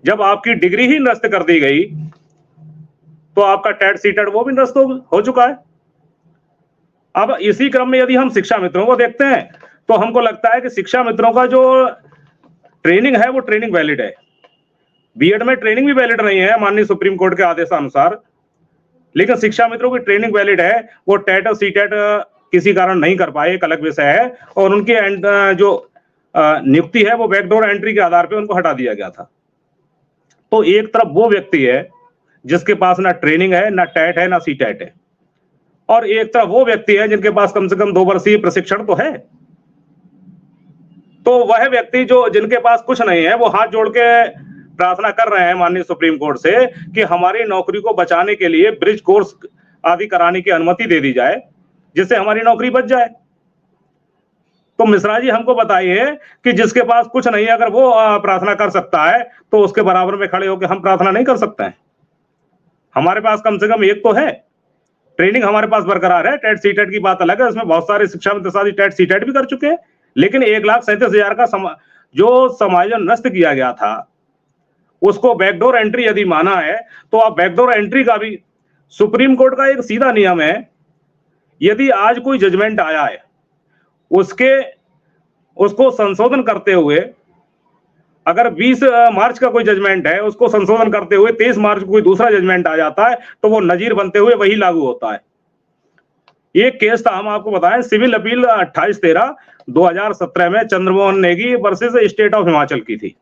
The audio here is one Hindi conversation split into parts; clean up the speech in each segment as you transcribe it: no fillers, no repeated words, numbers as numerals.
जब आपकी डिग्री ही निरस्त कर दी गई तो आपका टेट सीटेट वो भी निरस्त हो चुका है। अब इसी क्रम में यदि हम शिक्षा मित्रों को देखते हैं तो हमको लगता है कि शिक्षा मित्रों का जो ट्रेनिंग है वो ट्रेनिंग वैलिड है। बीएड में ट्रेनिंग भी वैलिड नहीं है माननीय सुप्रीम कोर्ट के आदेशानुसार, लेकिन शिक्षा मित्रों की ट्रेनिंग वैलिड है। वो टेट और सीटेट किसी कारण नहीं कर पाए, एक अलग विषय है, और उनकी जो नियुक्ति है वो बैकडोर एंट्री के आधार पर उनको हटा दिया गया था। तो एक तरफ वो व्यक्ति है जिसके पास ना ट्रेनिंग है, ना टेट है, ना सीटेट है, और एक तरफ वो व्यक्ति है जिनके पास कम से कम 2 वर्षीय प्रशिक्षण तो है। तो वह व्यक्ति जो जिनके पास कुछ नहीं है वो हाथ जोड़ के प्रार्थना कर रहे हैं माननीय सुप्रीम कोर्ट से कि हमारी नौकरी को बचाने के लिए ब्रिज कोर्स आदि कराने की अनुमति दे दी जाए, जिससे हमारी नौकरी बच जाए। तो मिश्रा जी हमको बताइए कि जिसके पास कुछ नहीं है अगर वो प्रार्थना कर सकता है तो उसके बराबर में खड़े होकर हम प्रार्थना नहीं कर सकते हैं? हमारे पास कम से कम एक तो है, ट्रेनिंग हमारे पास बरकरार है। टेट सीटेट की बात अलग है, उसमें बहुत सारे शिक्षा मित्र साथी टेट सीटेट भी कर चुके हैं, लेकिन 1,37,000 का जो समायोजन नष्ट किया गया था उसको बैकडोर एंट्री यदि माना है तो आप बैकडोर एंट्री का भी, सुप्रीम कोर्ट का एक सीधा नियम है, यदि आज कोई जजमेंट आया है उसको संशोधन करते हुए, अगर 20 मार्च का कोई जजमेंट है उसको संशोधन करते हुए 23 मार्च को कोई दूसरा जजमेंट आ जाता है तो वो नजीर बनते हुए वही लागू होता है। एक केस था, हम आपको बताएं, सिविल अपील 28/13/2017 में Chandramohan Negi versus state of Himachal की थी।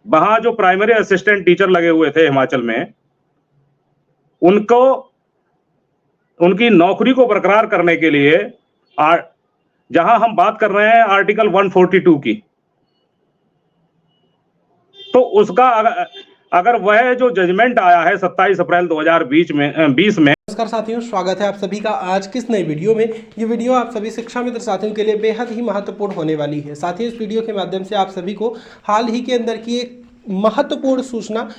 वहां जो प्राइमरी असिस्टेंट टीचर लगे हुए थे हिमाचल में, उनको उनकी नौकरी को बरकरार करने के लिए, जहां हम बात कर रहे हैं आर्टिकल 142 की, तो उसका अगर वह जो जजमेंट आया है 27 अप्रैल 2020 में नमस्कार साथियों, स्वागत है आप सभी का आज किस नई वीडियो में। ये वीडियो आप सभी शिक्षा मित्र साथियों के लिए बेहद ही महत्वपूर्ण होने वाली है। साथियों, इस वीडियो के माध्यम से आप सभी को हाल ही के अंदर की एक महत्वपूर्ण सूचना,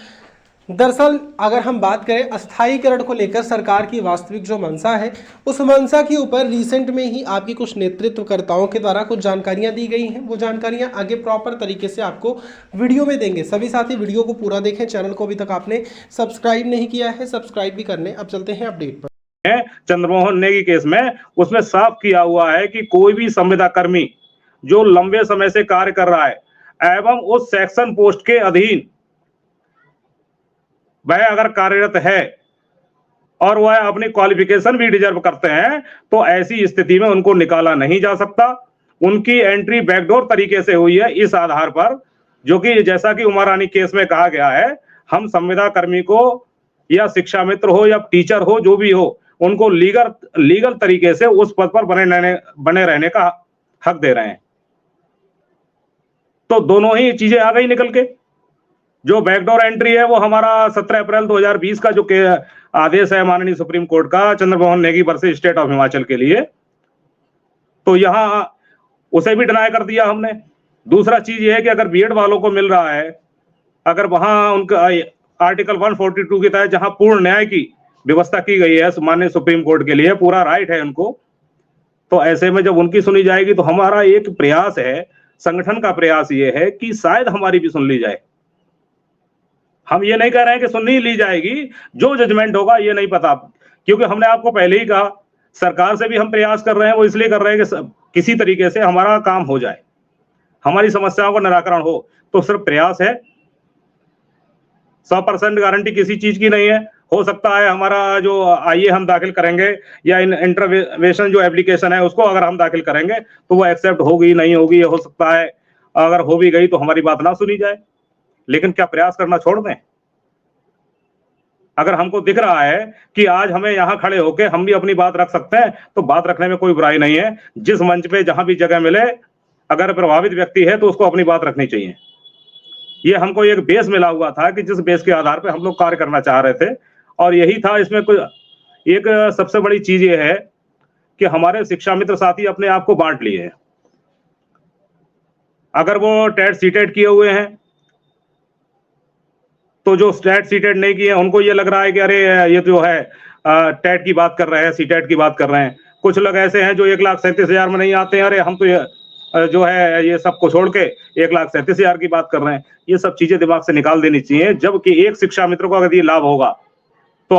दरअसल अगर हम बात करें अस्थायीकरण को लेकर सरकार की वास्तविक जो मंशा है, उस मंशा के ऊपर रिसेंट में ही आपकी कुछ नेतृत्वकर्ताओं के द्वारा कुछ जानकारियां दी गई हैं। वो जानकारियां आगे प्रॉपर तरीके से आपको वीडियो में देंगे। सभी साथी वीडियो को पूरा देखें। चैनल को अभी तक आपने सब्सक्राइब नहीं किया है, सब्सक्राइब भी करने। अब चलते हैं अपडेट पर। चंद्रमोहन नेगी केस में उसमें साफ किया हुआ है कि कोई भी संविदा कर्मी जो लंबे समय से कार्य कर रहा है एवं उस सेक्शन पोस्ट के अधीन वह अगर कार्यरत है और वह अपनी क्वालिफिकेशन भी डिजर्व करते हैं तो ऐसी स्थिति में उनको निकाला नहीं जा सकता। उनकी एंट्री बैकडोर तरीके से हुई है इस आधार पर, जो कि जैसा कि उमा रानी केस में कहा गया है, हम संविदा कर्मी को या शिक्षा मित्र हो या टीचर हो, जो भी हो, उनको लीगल तरीके से उस पद पर बने रहने का हक दे रहे हैं। तो दोनों ही चीजें आ गई निकल के। जो बैकडोर एंट्री है वो हमारा 17 अप्रैल 2020 का जो आदेश है माननीय सुप्रीम कोर्ट का Chandramohan Negi versus state of Himachal के लिए, तो यहां उसे भी डिनाई कर दिया हमने। दूसरा चीज ये है कि अगर बीएड वालों को मिल रहा है, अगर वहां उनका आर्टिकल 142 के तहत जहां पूर्ण न्याय की व्यवस्था की गई है माननीय सुप्रीम कोर्ट के लिए, पूरा राइट है उनको, तो ऐसे में जब उनकी सुनी जाएगी तो हमारा एक प्रयास है, संगठन का प्रयास ये है कि शायद हमारी भी सुन ली जाए। हम ये नहीं कह रहे हैं कि सुननी ली जाएगी, जो जजमेंट होगा ये नहीं पता, क्योंकि हमने आपको पहले ही कहा सरकार से भी हम प्रयास कर रहे हैं। वो इसलिए कर रहे हैं कि किसी तरीके से हमारा काम हो जाए, हमारी समस्याओं का निराकरण हो, तो सिर्फ प्रयास है। 100% गारंटी किसी चीज की नहीं है। हो सकता है हमारा जो आईए हम दाखिल करेंगे या इंटरवेंशन जो एप्लीकेशन है उसको अगर हम दाखिल करेंगे तो वो एक्सेप्ट होगी नहीं होगी, ये हो सकता है। अगर हो भी गई तो हमारी बात ना सुनी जाए, लेकिन क्या प्रयास करना छोड़ दें? अगर हमको दिख रहा है कि आज हमें यहां खड़े होकर हम भी अपनी बात रख सकते हैं तो बात रखने में कोई बुराई नहीं है। जिस मंच पे जहां भी जगह मिले, अगर प्रभावित व्यक्ति है तो उसको अपनी बात रखनी चाहिए। ये हमको एक बेस मिला हुआ था कि जिस बेस के आधार पे हम लोग कार्य करना चाह रहे थे, और यही था। इसमें कोई एक सबसे बड़ी चीज ये है कि हमारे शिक्षा मित्र साथी अपने आप को बांट लिए हैं। अगर वो टेट सीटेट किए हुए हैं तो जो टेट सीटेट नहीं किए उनको ये लग रहा है कि अरे ये जो है टेट की बात कर रहे हैं, सीटेट की बात कर रहे हैं। कुछ लोग ऐसे हैं जो 1,37,000 में नहीं आते हैं, अरे हम तो ये जो है ये सबको छोड़ के 1,37,000 की बात कर रहे हैं। ये सब चीजें दिमाग से निकाल देनी चाहिए, जबकि एक शिक्षा मित्र को अगर ये लाभ होगा